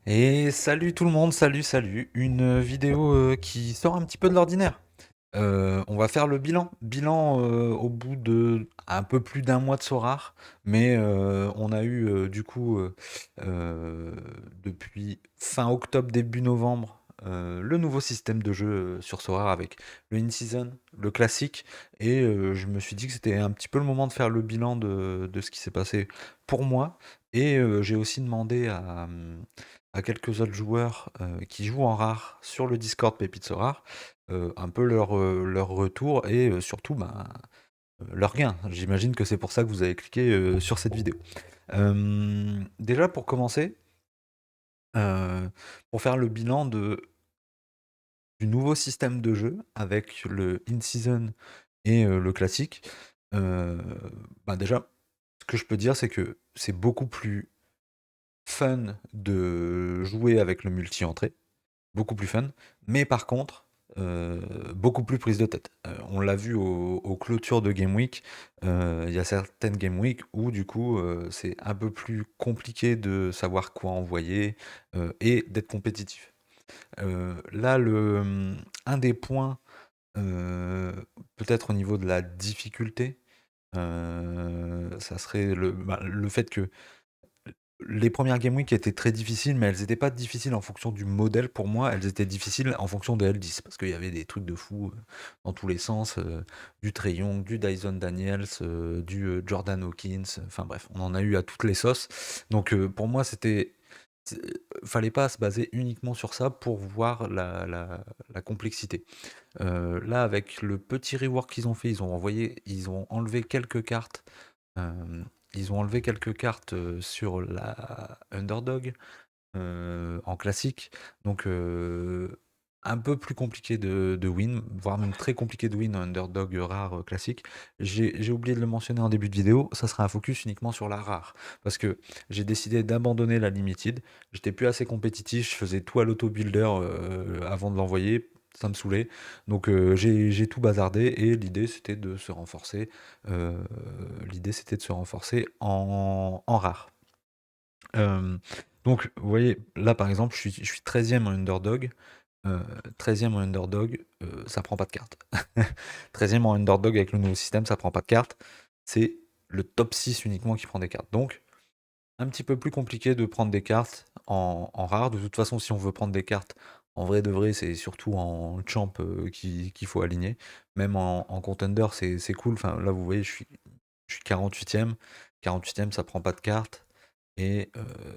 Et salut tout le monde, salut, une vidéo qui sort un petit peu de l'ordinaire. On va faire le bilan au bout de un peu plus d'un mois de Sorare, mais on a eu euh, depuis fin octobre, début novembre, le nouveau système de jeu sur Sorare avec le in-season, le classique, et je me suis dit que c'était un petit peu le moment de faire le bilan de ce qui s'est passé pour moi, et j'ai aussi demandé à quelques autres joueurs qui jouent en rare sur le Discord Pépites Rare, un peu leur retour et surtout leur gain. J'imagine que c'est pour ça que vous avez cliqué sur cette vidéo. Déjà pour commencer, euh, pour faire le bilan du nouveau système de jeu avec le in-season et le classique, euh, déjà, ce que je peux dire, c'est que c'est beaucoup plus fun de jouer avec le multi-entrée, beaucoup plus fun, mais par contre, beaucoup plus prise de tête. On l'a vu aux clôtures de Game Week, il y a certaines Game Week où du coup c'est un peu plus compliqué de savoir quoi envoyer et d'être compétitif. Là, un des points, peut-être au niveau de la difficulté, ça serait le fait que les premières Game Week étaient très difficiles, mais elles n'étaient pas difficiles en fonction du modèle pour moi, elles étaient difficiles en fonction de L10, parce qu'il y avait des trucs de fou dans tous les sens, du Trae Young, du Dyson Daniels, du Jordan Hawkins, enfin bref, on en a eu à toutes les sauces. Donc pour moi, c'est- fallait pas se baser uniquement sur ça pour voir la complexité. Là, avec le petit rework qu'ils ont fait, ils ont enlevé quelques cartes. Ils ont enlevé quelques cartes sur la Underdog en classique, donc un peu plus compliqué de win, voire même très compliqué de win en Underdog rare classique. J'ai oublié de le mentionner en début de vidéo, ça sera un focus uniquement sur la rare, parce que j'ai décidé d'abandonner la limited, j'étais plus assez compétitif, je faisais tout à l'auto-builder avant de l'envoyer, ça me saoulait, donc j'ai tout bazardé et l'idée c'était de se renforcer, euh, en rare. Euh, donc, vous voyez, là par exemple, je suis 13e en underdog. 13e en underdog, ça prend pas de carte. 13e en underdog avec le nouveau système, ça prend pas de carte. C'est le top 6 uniquement qui prend des cartes. Donc, un petit peu plus compliqué de prendre des cartes en rare. De toute façon, si on veut prendre des cartes, en vrai de vrai, c'est surtout en champ qu'il faut aligner. Même en contender, c'est cool. Enfin, là, vous voyez, je suis 48e. 48e, ça prend pas de cartes. Et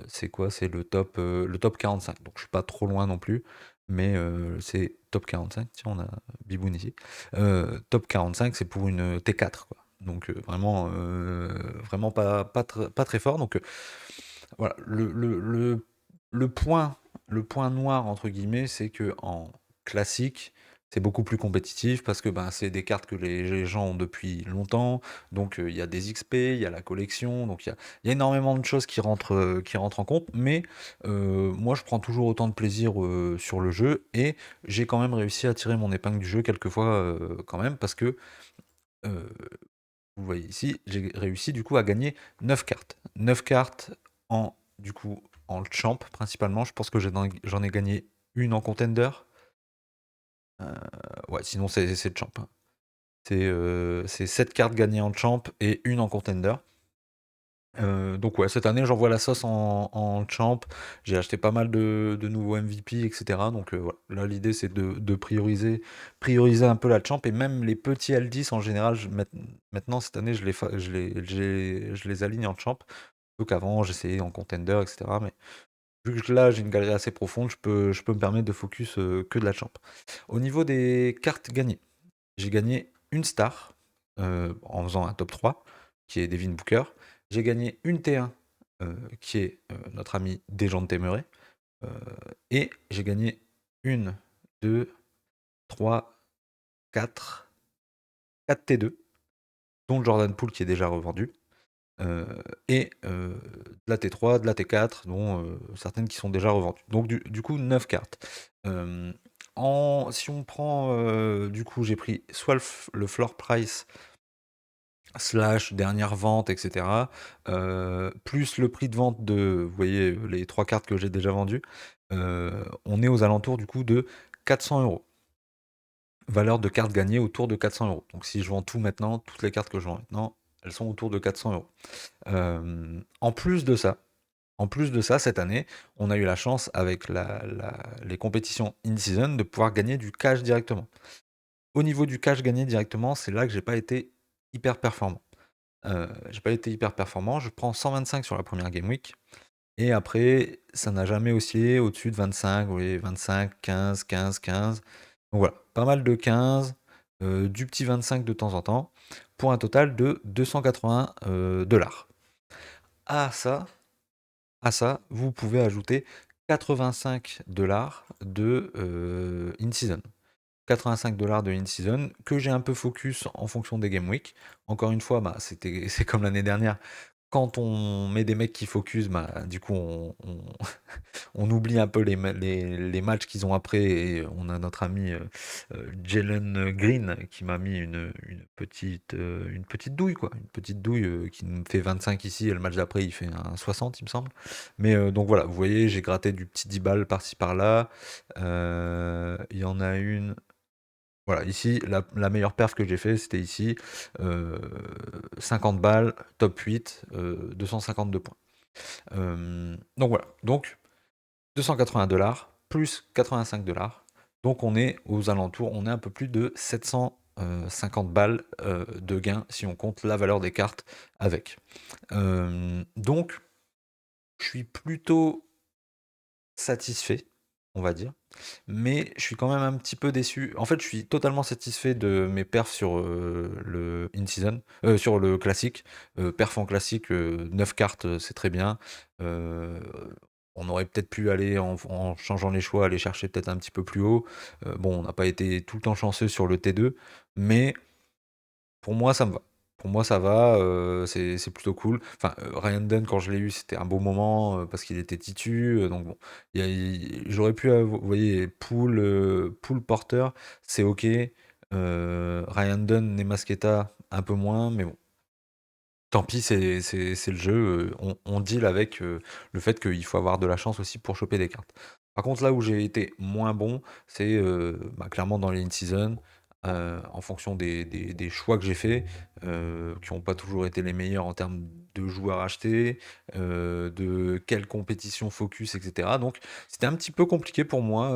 c'est quoi? C'est le top 45. Donc je suis pas trop loin non plus. Mais c'est top 45. Tiens, on a Biboun ici. Top 45, c'est pour une T4, quoi. Donc vraiment pas très fort. Donc voilà, le point, le point noir, entre guillemets, c'est que en classique, c'est beaucoup plus compétitif parce que ben, c'est des cartes que les gens ont depuis longtemps. Donc il y a des XP, il y a la collection, donc il y a énormément de choses qui rentrent en compte. Mais moi, je prends toujours autant de plaisir sur le jeu et j'ai quand même réussi à tirer mon épingle du jeu quelquefois quand même parce que euh, vous voyez ici, j'ai réussi du coup à gagner 9 cartes. 9 cartes en, du coup, en champ principalement. Je pense que j'en ai gagné une en contender. Ouais, sinon c'est le champ, hein. C'est 7 cartes gagnées en champ et une en contender. Donc ouais, cette année j'envoie la sauce en champ. J'ai acheté pas mal de nouveaux MVP, etc. Donc voilà. Là l'idée c'est de prioriser un peu la champ et même les petits L10 en général. Maintenant cette année je les aligne en champ. Donc avant j'essayais en contender, etc. Mais vu que là j'ai une galerie assez profonde, je peux me permettre de focus que de la champ. Au niveau des cartes gagnées, j'ai gagné une star en faisant un top 3 qui est Devin Booker. J'ai gagné une T1 qui est notre ami Desjans Temeray. Euh, et j'ai gagné une, deux, trois, quatre, quatre T2, dont Jordan Poole qui est déjà revendu. euh, et de la T3, de la T4, dont certaines qui sont déjà revendues. Donc du coup, 9 cartes. Euh, si on prend, du coup, j'ai pris soit le floor price slash dernière vente, etc. Plus le prix de vente de, vous voyez, les 3 cartes que j'ai déjà vendues, on est aux alentours du coup de 400 €. Valeur de cartes gagnées autour de 400 €. Donc si je vends tout maintenant, toutes les cartes que je vends maintenant, elles sont autour de 400 €. En plus de ça, cette année, on a eu la chance avec les compétitions in-season de pouvoir gagner du cash directement. Au niveau du cash gagné directement, c'est là que j'ai pas été hyper performant. J'ai pas été hyper performant. Je prends 125 sur la première game week. Et après, ça n'a jamais oscillé au-dessus de 25, oui, 25, 15, 15, 15. Donc voilà, pas mal de 15, du petit 25 de temps en temps, pour un total de 280 dollars. À ça, vous pouvez ajouter 85 dollars de in-season. 85 dollars de in-season que j'ai un peu focus en fonction des game week. Encore une fois, bah, c'est comme l'année dernière. Quand on met des mecs qui focus, bah, du coup, on oublie un peu les matchs qu'ils ont après. Et on a notre ami Jalen Green qui m'a mis une petite douille, quoi. Une petite douille qui me fait 25 ici. Et le match d'après, il fait un 60, il me semble. Mais donc voilà, vous voyez, j'ai gratté du petit 10 balles par-ci par-là. Il y en a une. Voilà, ici, la meilleure perf que j'ai fait, c'était ici. 50 balles, top 8, 252 points. Donc voilà. Donc, 280 dollars plus 85 dollars. Donc on est aux alentours, on est un peu plus de 750 balles de gain si on compte la valeur des cartes avec. Donc je suis plutôt satisfait, on va dire. Mais je suis quand même un petit peu déçu. En fait, je suis totalement satisfait de mes perfs sur le in-season, sur le classique. Perf en classique, 9 cartes, c'est très bien. Euh, on aurait peut-être pu aller, en changeant les choix, aller chercher peut-être un petit peu plus haut. Bon, on n'a pas été tout le temps chanceux sur le T2, mais pour moi, ça me va. Pour moi, ça va, c'est plutôt cool. Enfin, Ryan Dunn, quand je l'ai eu, c'était un beau moment parce qu'il était titu. Donc bon, j'aurais pu, vous voyez, Poole Porter, c'est ok. Ryan Dunn, Nemasketa, un peu moins, mais bon, tant pis, c'est le jeu. On deal avec le fait qu'il faut avoir de la chance aussi pour choper des cartes. Par contre, là où j'ai été moins bon, c'est bah, clairement dans les in-season, en fonction des choix que j'ai faits, qui n'ont pas toujours été les meilleurs en termes de joueurs achetés, de quelle compétition focus, etc. Donc, c'était un petit peu compliqué pour moi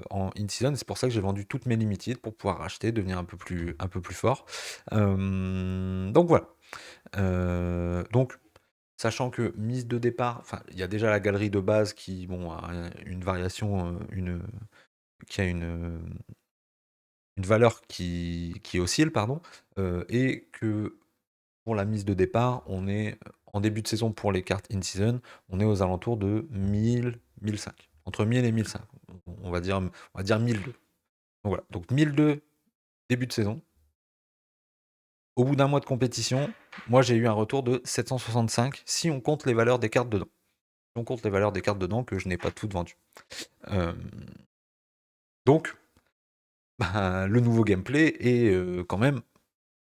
en in-season. C'est pour ça que j'ai vendu toutes mes limited pour pouvoir acheter, devenir un peu plus fort. Donc voilà. Donc, sachant que mise de départ, enfin, il y a déjà la galerie de base qui, bon, a une variation, qui a une valeur qui oscille, pardon, et que pour la mise de départ, on est en début de saison pour les cartes in-season, on est aux alentours de 1000, 1005. Entre 1000 et 1005. On va dire 1002. Donc voilà, donc 1002 début de saison. Au bout d'un mois de compétition, moi j'ai eu un retour de 765 si on compte les valeurs des cartes dedans. Si on compte les valeurs des cartes dedans que je n'ai pas toutes vendues. Euh, donc, bah, le nouveau gameplay est quand même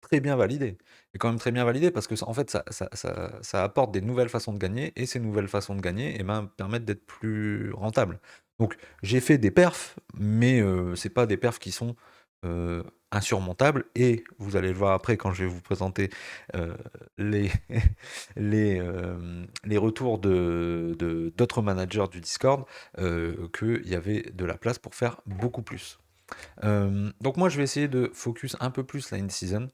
très bien validé. Et quand même très bien validé parce que en fait, ça apporte des nouvelles façons de gagner et ces nouvelles façons de gagner permettent d'être plus rentables. Donc, j'ai fait des perfs, mais c'est pas des perfs qui sont euh, insurmontables. Et vous allez le voir après quand je vais vous présenter euh, les, les retours d'autres managers du Discord, qu'il y avait de la place pour faire beaucoup plus. Donc moi, je vais essayer de focus un peu plus la in-season,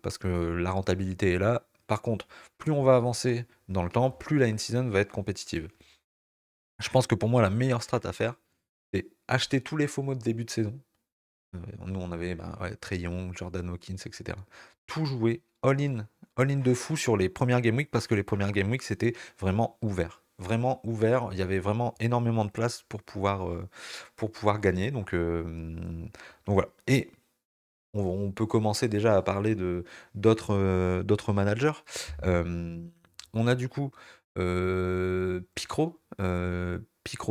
parce que la rentabilité est là. Par contre, plus on va avancer dans le temps, plus la in-season va être compétitive. Je pense que pour moi, la meilleure strat à faire, c'est acheter tous les faux mots de début de saison. Nous, on avait bah, ouais, Trae Young, Jordan Hawkins, etc. Tout jouer, all-in de fou sur les premières Game Week, parce que les premières Game Week, c'était vraiment ouvert. Vraiment ouvert, il y avait vraiment énormément de place pour pouvoir gagner. Donc voilà. Et on peut commencer déjà à parler de d'autres managers. Euh, on a du coup Picro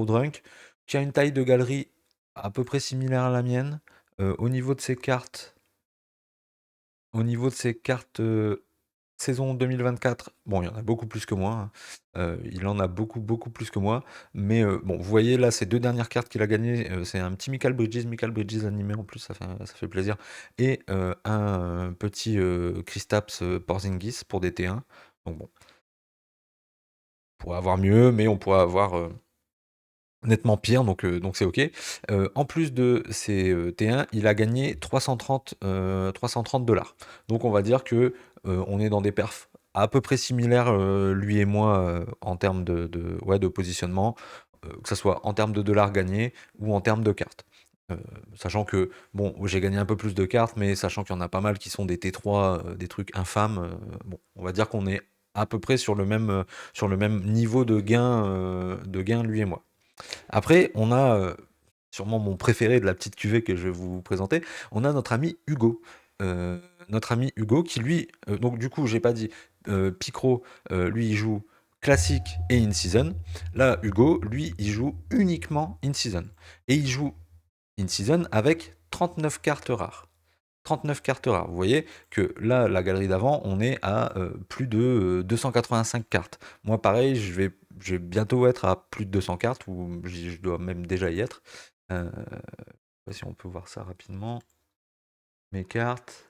Drunk, qui a une taille de galerie à peu près similaire à la mienne. Au niveau de ses cartes, Au niveau de ses cartes saison 2024, bon, il y en a beaucoup plus que moi, hein. Il en a beaucoup, beaucoup plus que moi. Mais bon, vous voyez là, ces deux dernières cartes qu'il a gagnées, c'est un petit Michael Bridges animé en plus, ça fait plaisir. Et un petit Kristaps Porzingis pour des T1. Donc bon, on pourrait avoir mieux, mais on pourrait avoir nettement pire, donc c'est ok. En plus de ces T1, il a gagné 330 $. Donc on va dire que on est dans des perfs à peu près similaires, lui et moi, en termes ouais, de positionnement, que ce soit en termes de dollars gagnés ou en termes de cartes. Euh, Sachant que, bon, j'ai gagné un peu plus de cartes, mais sachant qu'il y en a pas mal qui sont des T3, des trucs infâmes, bon, on va dire qu'on est à peu près sur le même niveau de gain, lui et moi. Après, on a sûrement mon préféré de la petite cuvée que je vais vous présenter. On a notre ami Hugo. Notre ami Hugo qui lui, donc du coup, j'ai pas dit, Picro, lui, il joue classique et in-season. Là, Hugo, lui, il joue uniquement in-season. Et il joue in-season avec 39 cartes rares. 39 cartes rares. Vous voyez que là, la galerie d'avant, on est à plus de 285 cartes. Moi, pareil, je vais bientôt être à plus de 200 cartes, ou je dois même déjà y être. Je sais pas si on peut voir ça rapidement. Mes cartes.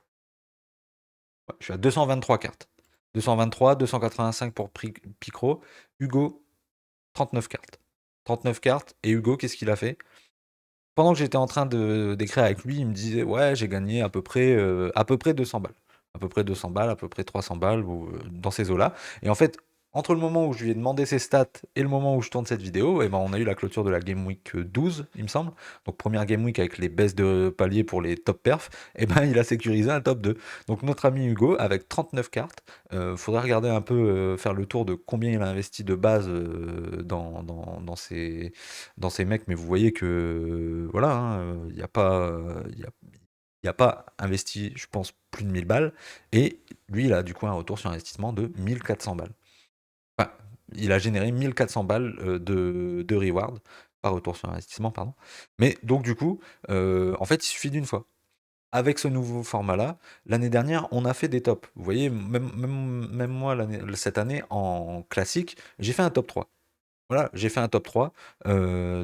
Ouais, je suis à 223 cartes. 223, 285 pour Picro. Hugo, 39 cartes. 39 cartes. Et Hugo, qu'est-ce qu'il a fait? Pendant que j'étais en train d'écrire avec lui, il me disait ouais, j'ai gagné à peu près 200 balles. À peu près 200 balles, à peu près 300 balles, ou, dans ces eaux-là. Et en fait, entre le moment où je lui ai demandé ses stats et le moment où je tourne cette vidéo, eh ben, on a eu la clôture de la Game Week 12, il me semble. Donc première Game Week avec les baisses de palier pour les top perfs, et ben il a sécurisé un top 2. Donc notre ami Hugo, avec 39 cartes, faudrait regarder un peu, faire le tour de combien il a investi de base dans ces mecs, mais vous voyez que voilà, hein, il n'y a pas, il y a pas investi, je pense, plus de 1000 balles, et lui, il a du coup un retour sur investissement de 1400 balles. Enfin, il a généré 1400 balles de reward, pas retour sur investissement, pardon. Mais donc du coup, en fait, il suffit d'une fois. Avec ce nouveau format-là, l'année dernière, on a fait des tops. Vous voyez, même moi, cette année, en classique, j'ai fait un top 3. Voilà, j'ai fait un top 3.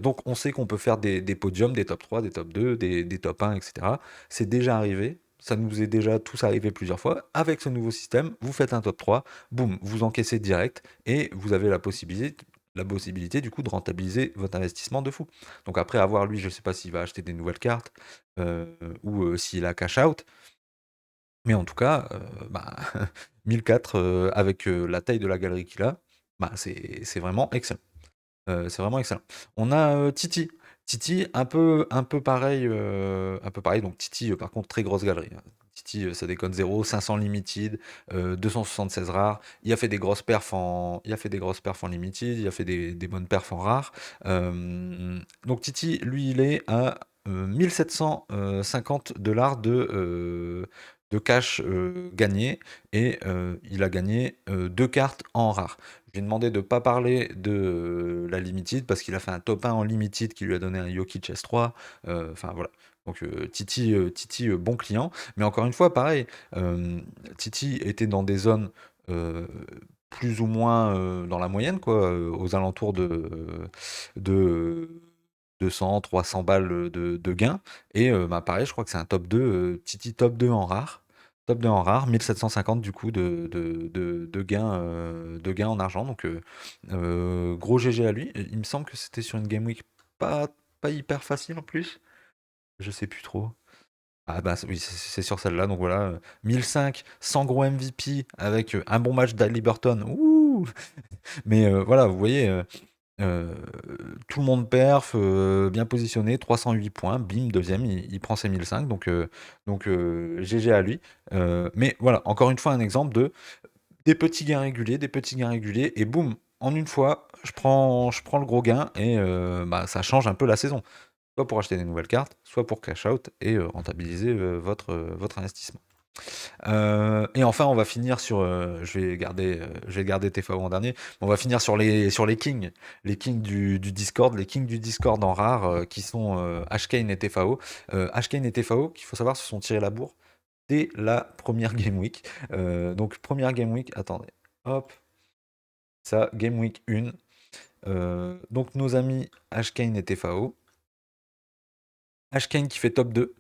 Donc on sait qu'on peut faire des podiums, des top 3, des top 2, des top 1, etc. C'est déjà arrivé. Ça nous est déjà tous arrivé plusieurs fois. Avec ce nouveau système, vous faites un top 3, boum, vous encaissez direct et vous avez la possibilité du coup de rentabiliser votre investissement de fou. Donc après avoir lui, je ne sais pas s'il va acheter des nouvelles cartes, euh, ou s'il a cash out, mais en tout cas, bah, 1004 avec la taille de la galerie qu'il a, bah, c'est vraiment excellent. C'est vraiment excellent. On a Titi. Titi, un peu pareil. Donc Titi, par contre, très grosse galerie, hein. Titi, ça déconne zéro, 500 limited, 276 rares. Il a fait des grosses perfs en limited, il a fait des bonnes perfs en rares. Donc Titi, lui, il est à 1750 $ de cash gagné, et il a gagné deux cartes en rare. Je lui ai demandé de ne pas parler de la Limited parce qu'il a fait un top 1 en Limited qui lui a donné un Jokic S3. Enfin voilà. Donc Titi, bon client. Mais encore une fois, pareil, Titi était dans des zones euh, plus ou moins dans la moyenne, quoi, aux alentours de 200, 300 balles de gains. Et bah, pareil, je crois que c'est un top 2, Titi top 2 en rare. Top 2 en rare, 1750 du coup de gains en argent. Donc gros GG à lui. Il me semble que c'était sur une Game Week pas hyper facile en plus. Je sais plus trop. Ah bah oui, c'est sur celle-là. Donc voilà, 1005, sans gros MVP, avec un bon match d'Haliburton. Ouh. Mais voilà, vous voyez, Heu, tout le monde perf, bien positionné, 308 points, bim, deuxième, il prend ses 1005, GG à lui. Mais voilà, encore une fois, un exemple de des petits gains réguliers, et boum, en une fois, je prends le gros gain, et bah, ça change un peu la saison. Soit pour acheter des nouvelles cartes, soit pour cash out et rentabiliser votre investissement. Et enfin, on va finir sur. Je vais garder TFAO en dernier. On va finir sur les kings du Discord, les kings du Discord en rare, qui sont Ashkane et TFAO. Ashkane et TFAO, qu'il faut savoir, se sont tirés la bourre. dès la première Game Week. Donc première Game Week, attendez, hop, ça, Game Week 1. Donc nos amis Ashkane et TFAO. Ashkane qui fait top 2,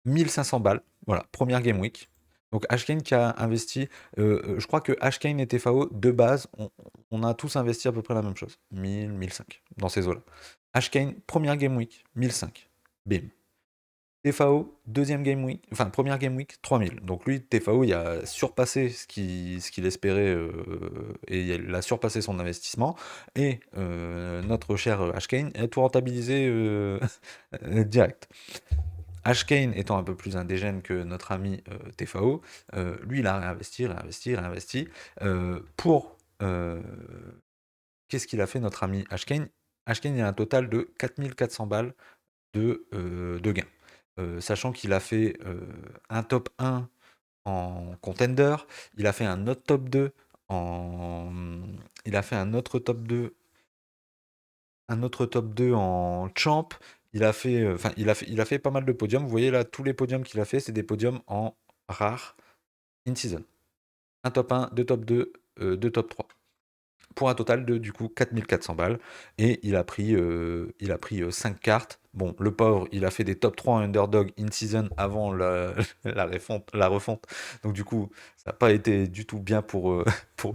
1500 balles, voilà, première Game Week. Donc Ashkane qui a investi, je crois que Ashkane et TFAO, de base, on a tous investi à peu près la même chose, 1000, 1005, dans ces eaux-là. Ashkane, première Game Week, 1005, bim. TFAO, deuxième Game Week, enfin première Game Week, 3000. Donc lui, TFAO, il a surpassé ce qu'il espérait et il a surpassé son investissement. Et notre cher Ashkane a tout rentabilisé direct. Ashkane étant un peu plus indigène que notre ami TFAO, lui, il a réinvesti, réinvesti, réinvesti. Pour. Qu'est-ce qu'il a fait, notre ami Ashkane? Ashkane, il a un total de 4400 balles de gains. Sachant qu'il a fait un top 1 en contender, il a fait un autre top 2 en. Il a fait un autre top 2 en champ. Il a fait, enfin, il a fait pas mal de podiums. Vous voyez là, tous les podiums qu'il a fait, c'est des podiums en rare in season. Un top 1, deux top 2, deux top 3. Pour un total de du coup 4400 balles. Et il a pris 5 cartes. Bon, le pauvre, il a fait des top 3 en underdog in season avant la refonte. Donc du coup, ça n'a pas été du tout bien pour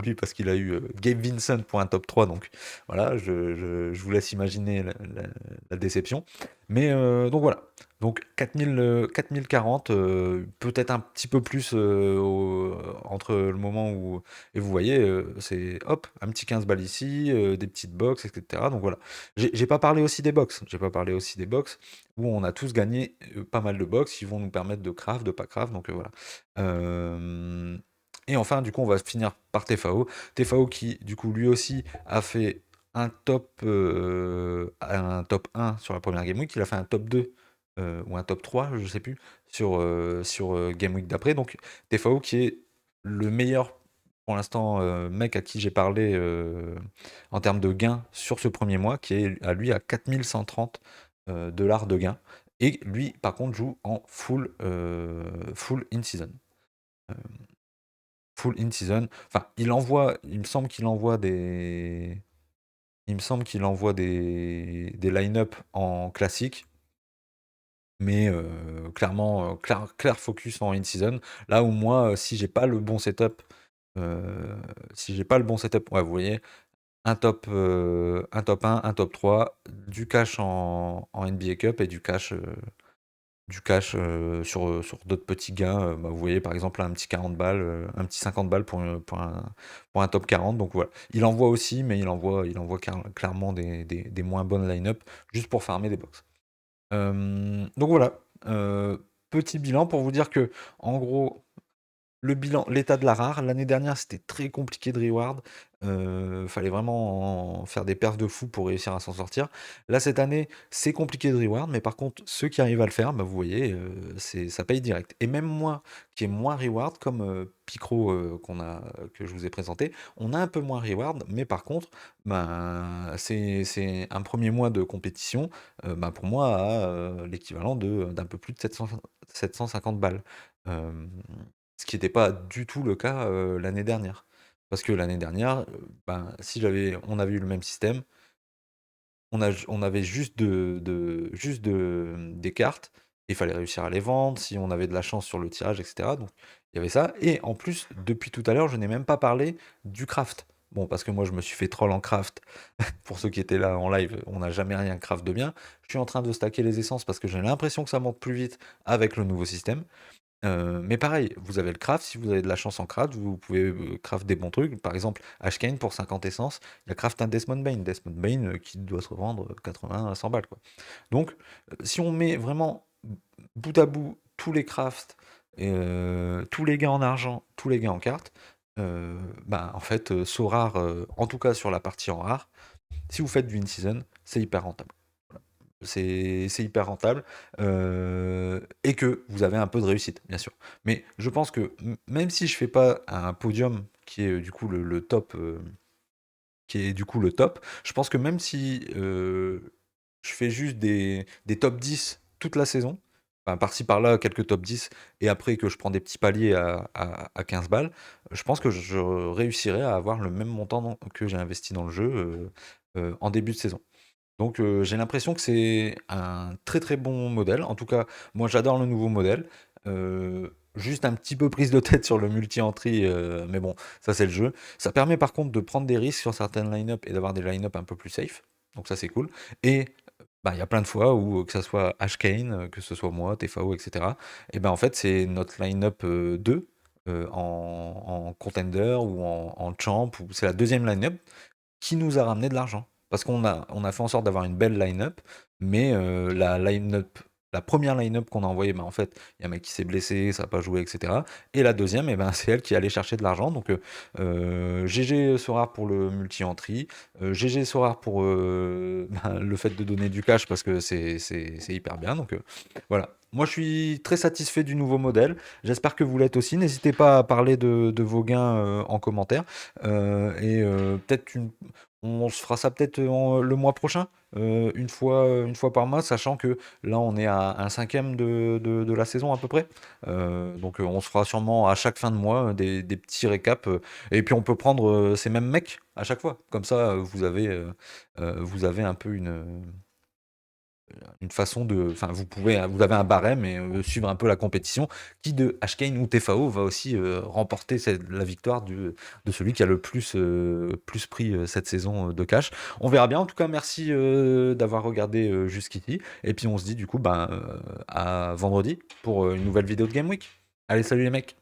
lui parce qu'il a eu Gabe Vincent pour un top 3. Donc voilà, je vous laisse imaginer la déception. Mais donc voilà. Donc 4040, peut-être un petit peu plus entre le moment où, et vous voyez, c'est hop, un petit 15 balles ici, des petites box, etc. Donc voilà. J'ai pas parlé aussi des box. J'ai pas parlé aussi des box où on a tous gagné pas mal de box qui vont nous permettre de craft, de pas craft. Donc voilà. Et enfin, du coup, on va finir par TFAO. TFAO qui, du coup, lui aussi a fait un top 1 sur la première Game Week. Il a fait un top 2 ou un top 3, je sais plus, sur Game Week d'après. Donc TFAO qui est le meilleur pour l'instant mec à qui j'ai parlé en termes de gains sur ce premier mois, qui est à lui à 4130 dollars de gains. Et lui, par contre, joue en full in-season. Euh, Full in-season. Enfin, il me semble qu'il envoie des line-up en classique, mais clairement, clair focus en in-season. Là où moi, si j'ai pas le bon setup, ouais, vous voyez, un top 1, un top 3, du cash en NBA Cup et du cash sur d'autres petits gains. Bah, vous voyez par exemple un petit 40 balles, un petit 50 balles pour un top 40. Donc voilà. Il envoie aussi, mais il envoie clairement des moins bonnes line-up juste pour farmer des box. Donc voilà. Petit bilan pour vous dire que, en gros, le bilan, l'état de la rare, l'année dernière c'était très compliqué de reward. Fallait vraiment faire des perfs de fou pour réussir à s'en sortir. Là cette année c'est compliqué de reward, mais par contre ceux qui arrivent à le faire, bah, vous voyez, ça paye direct. Et même moi qui ai moins reward, comme Picro que je vous ai présenté, on a un peu moins reward, mais par contre, ben, c'est un premier mois de compétition, ben, pour moi à l'équivalent d'un peu plus de 750 balles. Euh, Ce qui n'était pas du tout le cas l'année dernière. Parce que l'année dernière, ben, si on avait eu le même système, on avait des cartes, il fallait réussir à les vendre, si on avait de la chance sur le tirage, etc. Donc il y avait ça. Et en plus, depuis tout à l'heure, je n'ai même pas parlé du craft. Bon, parce que moi, je me suis fait troll en craft. Pour ceux qui étaient là en live, on n'a jamais rien craft de bien. Je suis en train de stacker les essences parce que j'ai l'impression que ça monte plus vite avec le nouveau système. Mais pareil, vous avez le craft, si vous avez de la chance en craft, vous pouvez craft des bons trucs. Par exemple, Ashkane pour 50 essences, il y a craft un Desmond Bane. Desmond Bane qui doit se revendre 80 à 100 balles, quoi. Donc, si on met vraiment bout à bout tous les crafts, tous les gains en argent, tous les gains en carte, bah, en fait, saut rare, en tout cas sur la partie en rare, si vous faites du in-season, c'est hyper rentable. C'est hyper rentable et que vous avez un peu de réussite, bien sûr. Mais je pense que même si je fais pas un podium qui est du coup le top, je pense que même si je fais juste des top 10 toute la saison, enfin, par-ci par-là, quelques top 10, et après que je prends des petits paliers à 15 balles, je pense que je réussirai à avoir le même montant que j'ai investi dans le jeu en début de saison. Donc j'ai l'impression que c'est un très très bon modèle. En tout cas, moi j'adore le nouveau modèle. Juste un petit peu prise de tête sur le multi-entry, mais bon, ça c'est le jeu. Ça permet par contre de prendre des risques sur certaines line-up et d'avoir des line-up un peu plus safe. Donc ça c'est cool. Et bah, il y a plein de fois où, que ça soit Ashkane, que ce soit moi, TFAO, etc. Et ben en fait c'est notre line-up 2 en contender ou en champ, ou c'est la deuxième line-up qui nous a ramené de l'argent. Parce qu'on a fait en sorte d'avoir une belle line-up, mais la première line-up qu'on a envoyée, ben, en fait, il y a un mec qui s'est blessé, ça n'a pas joué, etc. Et la deuxième, eh ben, c'est elle qui allait chercher de l'argent. Donc, GG Sora pour le multi-entry, GG Sora pour ben, le fait de donner du cash, parce que c'est hyper bien. Donc, voilà. Moi, je suis très satisfait du nouveau modèle. J'espère que vous l'êtes aussi. N'hésitez pas à parler de vos gains en commentaire. Et peut-être on se fera ça peut-être le mois prochain, une fois par mois, sachant que là on est à un cinquième de la saison à peu près. Donc on se fera sûrement à chaque fin de mois des petits récaps. Et puis on peut prendre ces mêmes mecs à chaque fois. Comme ça, vous avez un peu une façon de. Enfin, vous avez un barème et suivre un peu la compétition. Qui de Ashkane ou TFAO va aussi remporter la victoire de celui qui a le plus pris cette saison de cash. On verra bien. En tout cas, merci d'avoir regardé jusqu'ici. Et puis on se dit du coup à vendredi pour une nouvelle vidéo de Game Week. Allez, salut les mecs!